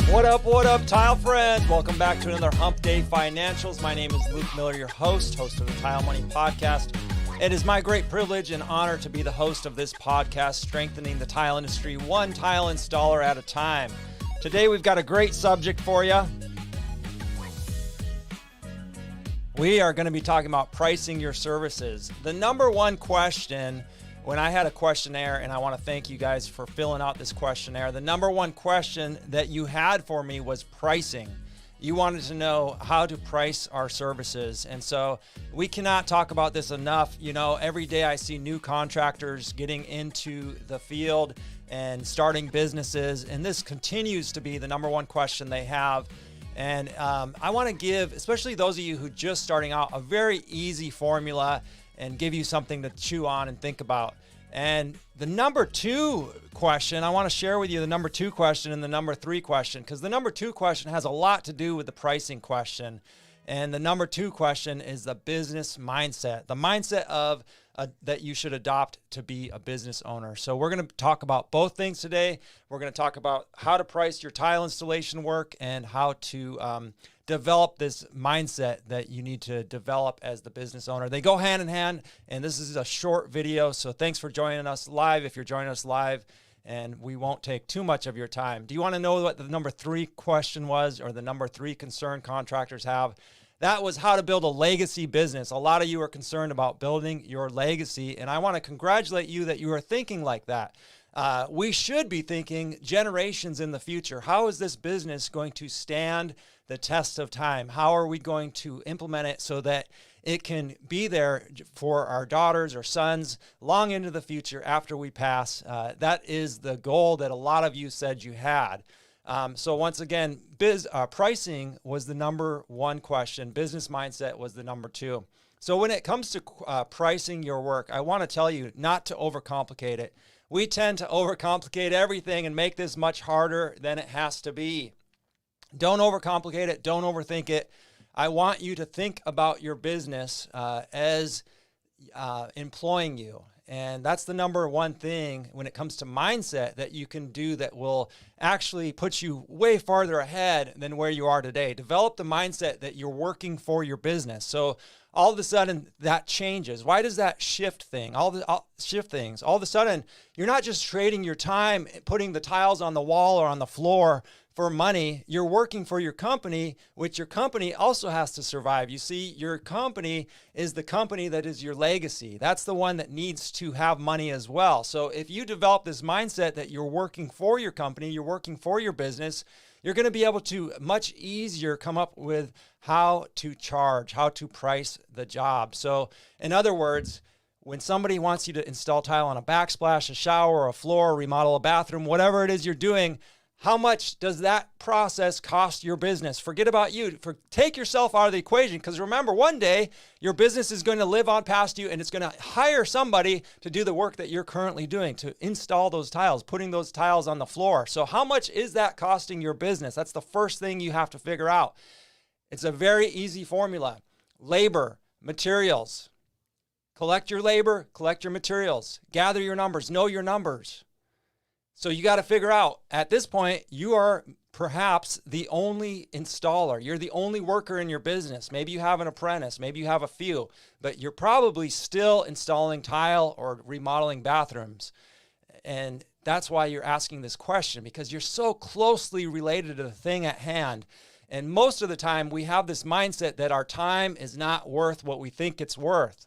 What up, tile friends? Welcome back to another Humpday Financials. My name is Luke Miller, your host of the Tile Money Podcast. It is my great privilege and honor to be the host of this podcast, strengthening the tile industry one tile installer at a time. Today, we've got a great subject for you. We are going to be talking about pricing your services. The number one question when I had a questionnaire, and I want to thank you guys for filling out this questionnaire, the number one question that you had for me was pricing. You wanted to know how to price our services. And so we cannot talk about this enough. You know, every day I see new contractors getting into the field and starting businesses, and this continues to be the number one question they have. And I want to give, especially those of you who just starting out, a very easy formula and give you something to chew on and think about. And the number two question, I want to share with you the number two question and the number three question, because the number two question has a lot to do with the pricing question. And the number two question is the business mindset, the mindset of that you should adopt to be a business owner. So we're going to talk about both things today. We're going to talk about how to price your tile installation work and how to develop this mindset that you need to develop as the business owner. They go hand in hand, and this is a short video. So thanks for joining us live if you're joining us live, and we won't take too much of your time. Do you want to know what the number three question was, or the number three concern contractors have? That was how to build a legacy business. A lot of you are concerned about building your legacy, and I want to congratulate you that you are thinking like that. We should be thinking generations in the future. How is this business going to stand the test of time? How are we going to implement it so that it can be there for our daughters or sons long into the future after we pass? That is the goal that a lot of you said you had. So once again, pricing was the number one question. Business mindset was the number two. So when it comes to pricing your work, I want to tell you not to overcomplicate it. We tend to overcomplicate everything and make this much harder than it has to be. Don't overcomplicate it. Don't overthink it. I want you to think about your business as employing you. And that's the number one thing when it comes to mindset that you can do that will actually put you way farther ahead than where you are today. Develop the mindset that you're working for your business. So all of a sudden that changes. Why does that shift things? All of a sudden, you're not just trading your time, putting the tiles on the wall or on the floor for money. You're working for your company, which your company also has to survive. You see, your company is the company that is your legacy. That's the one that needs to have money as well. So if you develop this mindset that you're working for your company, you're working for your business, you're going to be able to much easier come up with how to charge, how to price the job. So in other words, when somebody wants you to install tile on a backsplash, a shower, a floor, remodel a bathroom, whatever it is you're doing, how much does that process cost your business? Forget about you. Take yourself out of the equation, because remember, one day your business is going to live on past you, and it's going to hire somebody to do the work that you're currently doing, to install those tiles, putting those tiles on the floor. So how much is that costing your business? That's the first thing you have to figure out. It's a very easy formula. Labor, materials. Collect your labor, collect your materials. Gather your numbers, know your numbers. So you got to figure out, at this point, you are perhaps the only installer. You're the only worker in your business. Maybe you have an apprentice, maybe you have a few, but you're probably still installing tile or remodeling bathrooms. And that's why you're asking this question, because you're so closely related to the thing at hand. And most of the time, we have this mindset that our time is not worth what we think it's worth.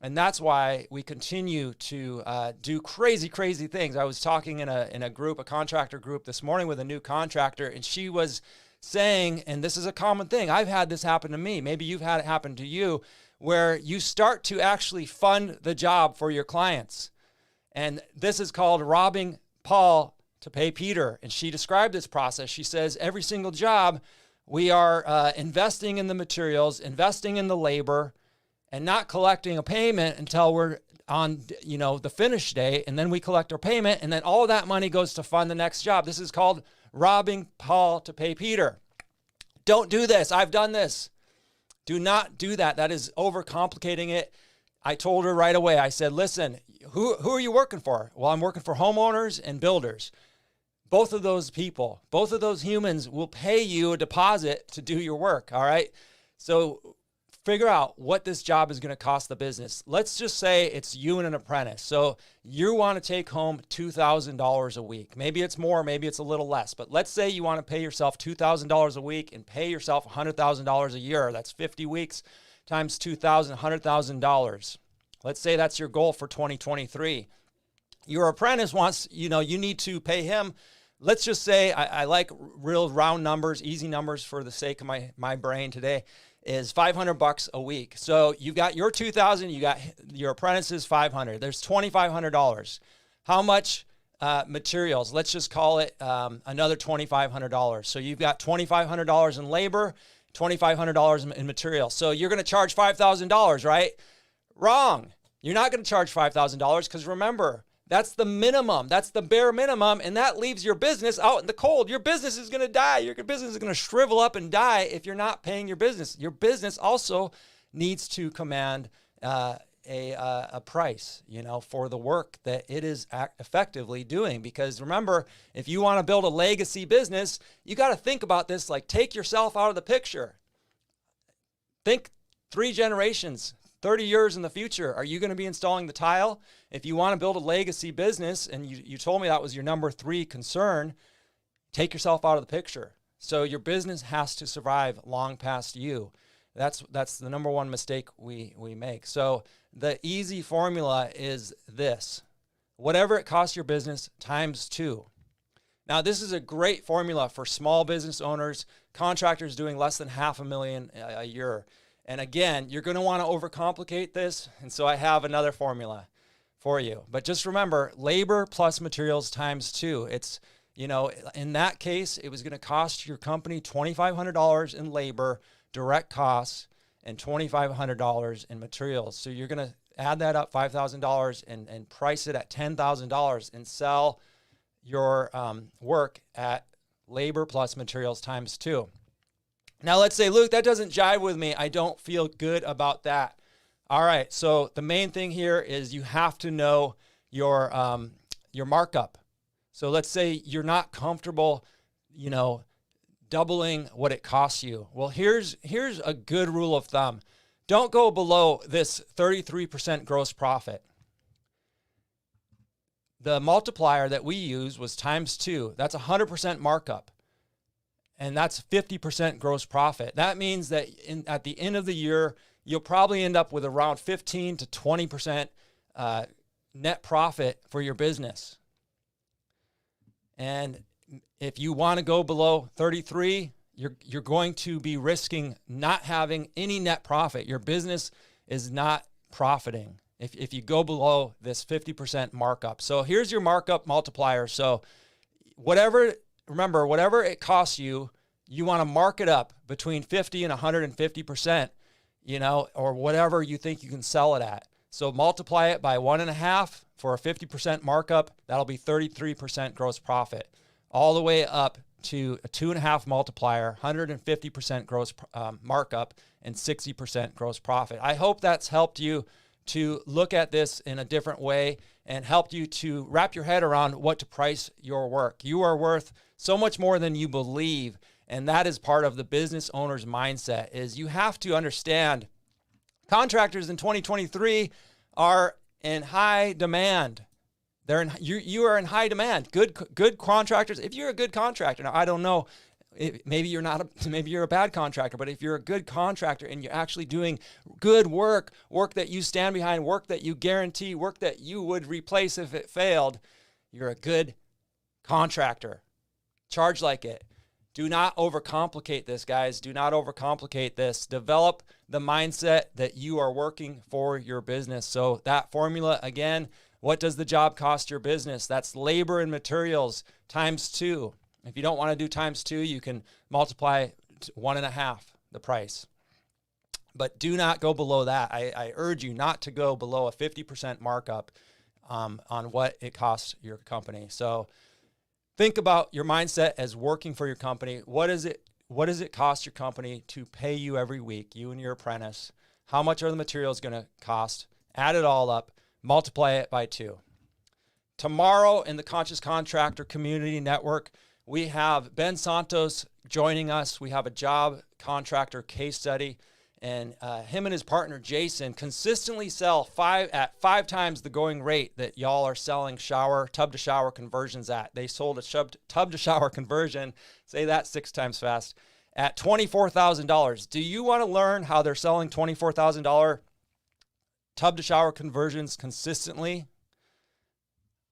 And that's why we continue to do crazy things. I was talking in a group, a contractor group this morning with a new contractor, and she was saying, and this is a common thing, I've had this happen to me, maybe you've had it happen to you, where you start to actually fund the job for your clients. And this is called robbing Paul to pay Peter. And she described this process. She says, every single job, we are investing in the materials, investing in the labor, and not collecting a payment until we're on, the finish day, and then we collect our payment, and then all that money goes to fund the next job. This is called robbing Paul to pay Peter. Don't do this. I've done this. Do not do that. That is overcomplicating it. I told her right away, I said, listen, who are you working for? Well, I'm working for homeowners and builders. Both of those people, both of those humans will pay you a deposit to do your work, all right? So figure out what this job is going to cost the business. Let's just say it's you and an apprentice. So you want to take home $2,000 a week. Maybe it's more, maybe it's a little less, but let's say you want to pay yourself $2,000 a week and pay yourself $100,000 a year. That's 50 weeks times 2,000, $100,000. Let's say that's your goal for 2023. Your apprentice wants, you need to pay him. Let's just say, I like real round numbers, easy numbers for the sake of my brain today, is $500 a week. So you got your 2,000, you got your apprentice's 500. There's $2,500. How much materials? Let's just call it another $2,500. So you've got $2,500 in labor, $2,500 in materials. So you're going to charge $5,000, right? Wrong. You're not going to charge $5,000 because remember, that's the minimum. That's the bare minimum. And that leaves your business out in the cold. Your business is going to die. Your business is going to shrivel up and die if you're not paying your business. Your business also needs to command a price, for the work that it is effectively doing. Because remember, if you want to build a legacy business, you got to think about this, like take yourself out of the picture. Think 3 generations, 30 years in the future. Are you going to be installing the tile? If you want to build a legacy business, and you told me that was your number 3 concern, take yourself out of the picture. So your business has to survive long past you. That's the number 1 mistake we make. So the easy formula is this: whatever it costs your business times 2. Now, this is a great formula for small business owners, contractors doing less than $500,000 a year. And again, you're going to want to overcomplicate this. And so I have another formula for you. But just remember, labor plus materials times 2. It's, in that case, it was going to cost your company $2,500 in labor, direct costs, and $2,500 in materials. So you're going to add that up, $5,000, and price it at $10,000 and sell your work at labor plus materials times 2. Now let's say, Luke, that doesn't jive with me. I don't feel good about that. All right, so the main thing here is you have to know your markup. So let's say you're not comfortable, doubling what it costs you. Well, here's a good rule of thumb. Don't go below this 33% gross profit. The multiplier that we use was times 2. That's 100% markup. And that's 50% gross profit. That means that at the end of the year, you'll probably end up with around 15 to 20% net profit for your business. And if you want to go below 33, you're going to be risking not having any net profit. Your business is not profiting if you go below this 50% markup. So here's your markup multiplier. So remember, whatever it costs you, you want to mark it up between 50 and 150%, or whatever you think you can sell it at. So multiply it by 1.5 for a 50% markup. That'll be 33% gross profit, all the way up to a 2.5 multiplier, 150% gross markup, and 60% gross profit. I hope that's helped you to look at this in a different way and helped you to wrap your head around what to price your work. You are worth so much more than you believe, and that is part of the business owner's mindset. Is you have to understand contractors in 2023 are in high demand. You are in high demand. Good contractors. If you're a good contractor, now I don't know, maybe you're not. Maybe you're a bad contractor. But if you're a good contractor and you're actually doing good work that you stand behind, work that you guarantee, work that you would replace if it failed, you're a good contractor. Charge like it. Do not overcomplicate this, guys. Do not overcomplicate this. Develop the mindset that you are working for your business. So that formula again. What does the job cost your business? That's labor and materials times 2. If you don't want to do times 2, you can multiply 1.5 the price. But do not go below that. I urge you not to go below a 50% markup on what it costs your company. So think about your mindset as working for your company. What does it cost your company to pay you every week, you and your apprentice? How much are the materials going to cost? add it all up, multiply it by 2. Tomorrow in the Conscious Contractor Community Network, we have Ben Santos joining us. We have a job contractor case study, and him and his partner Jason consistently sell at 5 times the going rate that y'all are selling tub to shower conversions at. They sold a tub to shower conversion, say that 6 times fast, at $24,000. Do you want to learn how they're selling $24,000 tub to shower conversions consistently?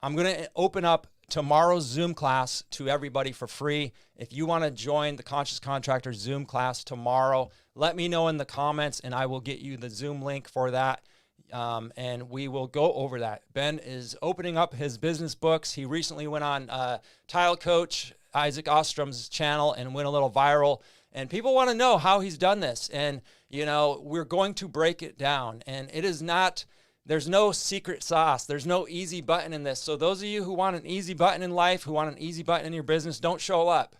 I'm going to open up tomorrow's Zoom class to everybody for free. If you want to join the Conscious Contractor Zoom class tomorrow, let me know in the comments and I will get you the Zoom link for that. And we will go over that. Ben is opening up his business books. He recently went on Tile Coach Isaac Ostrom's channel and went a little viral. And people want to know how he's done this. And, you know, we're going to break it down. And it is not... There's no secret sauce. There's no easy button in this. So those of you who want an easy button in life, who want an easy button in your business, don't show up.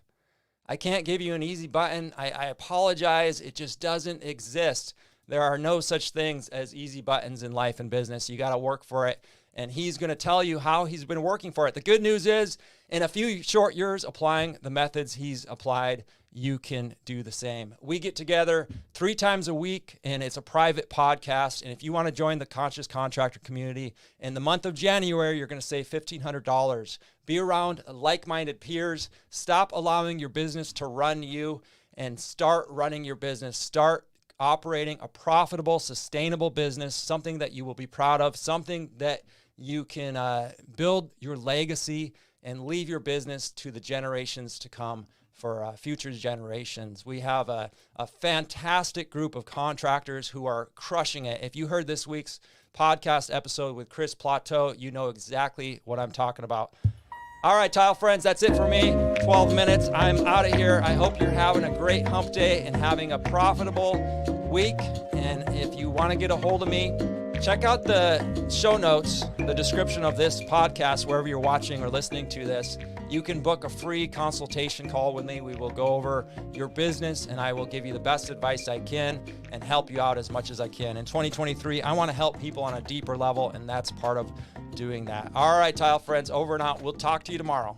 I can't give you an easy button. I apologize. It just doesn't exist. There are no such things as easy buttons in life and business. You got to work for it. And he's going to tell you how he's been working for it. The good news is, in a few short years applying the methods he's applied, you can do the same. We get together 3 times a week, and it's a private podcast. And if you want to join the Conscious Contractor community, in the month of January, you're going to save $1,500. Be around like-minded peers. Stop allowing your business to run you and start running your business. Start operating a profitable, sustainable business, something that you will be proud of, something that you can build your legacy and leave your business to the generations to come for future generations. We have a fantastic group of contractors who are crushing it. If you heard this week's podcast episode with Chris Plateau, you know exactly what I'm talking about. All right, tile friends, that's it for me. 12 minutes. I'm out of here. I hope you're having a great hump day and having a profitable week. And if you want to get a hold of me, check out the show notes, the description of this podcast, wherever you're watching or listening to this. You can book a free consultation call with me. We will go over your business and I will give you the best advice I can and help you out as much as I can. In 2023, I want to help people on a deeper level, and that's part of doing that. All right, tile friends, over and out. We'll talk to you tomorrow.